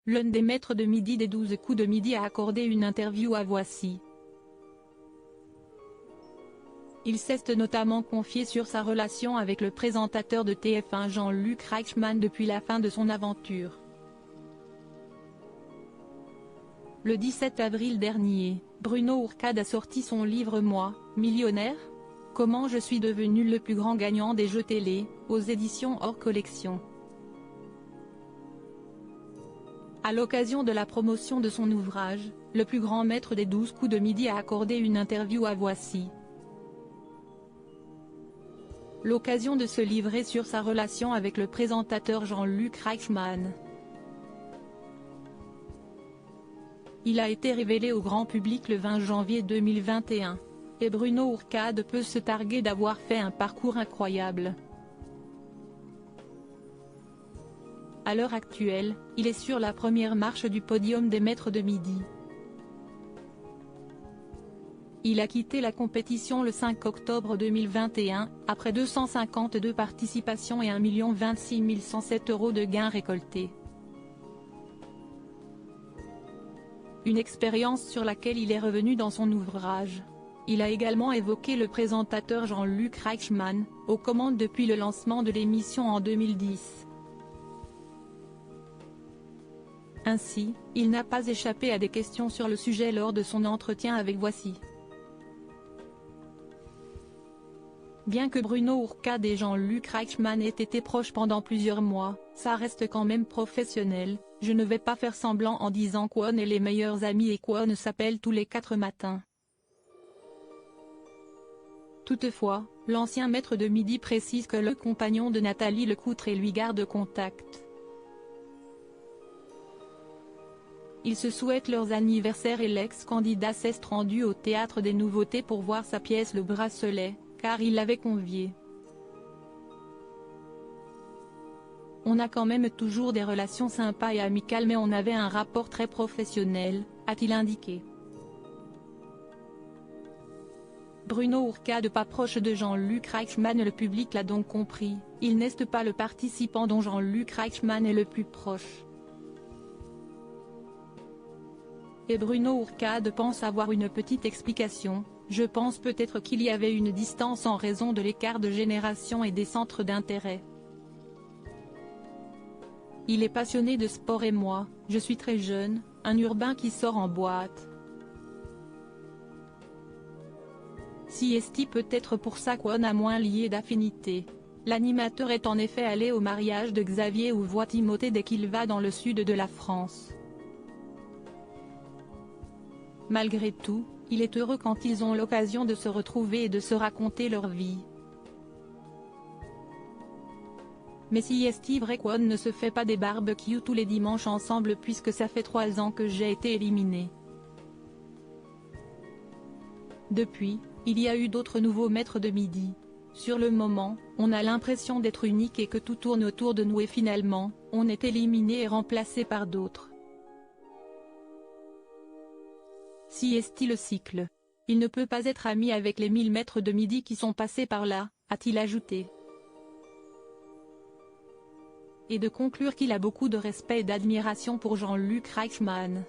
l'un des maîtres de midi des 12 coups de midi a accordé une interview à Voici. Il s'est notamment confié sur sa relation avec le présentateur de TF1 Jean-Luc Reichmann depuis la fin de son aventure. Le 17 avril dernier, Bruno Ourcade a sorti son livre Moi, millionnaire ? Comment je suis devenu le plus grand gagnant des jeux télé, aux éditions Hors Collection. À l'occasion de la promotion de son ouvrage, le plus grand maître des 12 coups de midi a accordé une interview à Voici. L'occasion de se livrer sur sa relation avec le présentateur Jean-Luc Reichmann. Il a été révélé au grand public le 20 janvier 2021. Et Bruno Ourcade peut se targuer d'avoir fait un parcours incroyable. À l'heure actuelle, il est sur la première marche du podium des maîtres de midi. Il a quitté la compétition le 5 octobre 2021, après 252 participations et 1 026 107 € de gains récoltés. Une expérience sur laquelle il est revenu dans son ouvrage. Il a également évoqué le présentateur Jean-Luc Reichmann, aux commandes depuis le lancement de l'émission en 2010. Ainsi, il n'a pas échappé à des questions sur le sujet lors de son entretien avec Voici. Bien que Bruno Ourcade et Jean-Luc Reichmann aient été proches pendant plusieurs mois, ça reste quand même professionnel. Je ne vais pas faire semblant en disant qu'On est les meilleurs amis et qu'On s'appelle tous les 4 matins. Toutefois, l'ancien maître de midi précise que le compagnon de Nathalie Lecoutre et lui garde contact. Ils se souhaitent leurs anniversaires et l'ex-candidat s'est rendu au Théâtre des Nouveautés pour voir sa pièce Le Bracelet, car il l'avait convié. On a quand même toujours des relations sympas et amicales mais on avait un rapport très professionnel, a-t-il indiqué. Bruno Ourcade pas proche de Jean-Luc Reichmann, le public l'a donc compris, il n'est pas le participant dont Jean-Luc Reichmann est le plus proche. Et Bruno Ourcade pense avoir une petite explication, je pense peut-être qu'il y avait une distance en raison de l'écart de génération et des centres d'intérêt. Il est passionné de sport et moi, je suis très jeune, un urbain qui sort en boîte. Si est peut-être pour ça qu'on a moins lié d'affinité. L'animateur est en effet allé au mariage de Xavier ou voit Timothée dès qu'il va dans le sud de la France. Malgré tout, il est heureux quand ils ont l'occasion de se retrouver et de se raconter leur vie. Mais si est vrai qu'on ne se fait pas des barbecues tous les dimanches ensemble puisque ça fait 3 ans que j'ai été éliminé. Depuis, il y a eu d'autres nouveaux maîtres de midi. Sur le moment, on a l'impression d'être unique et que tout tourne autour de nous et finalement, on est éliminé et remplacé par d'autres. Si est le cycle. Il ne peut pas être ami avec les 1000 maîtres de midi qui sont passés par là, a-t-il ajouté. Et de conclure qu'il a beaucoup de respect et d'admiration pour Jean-Luc Reichmann.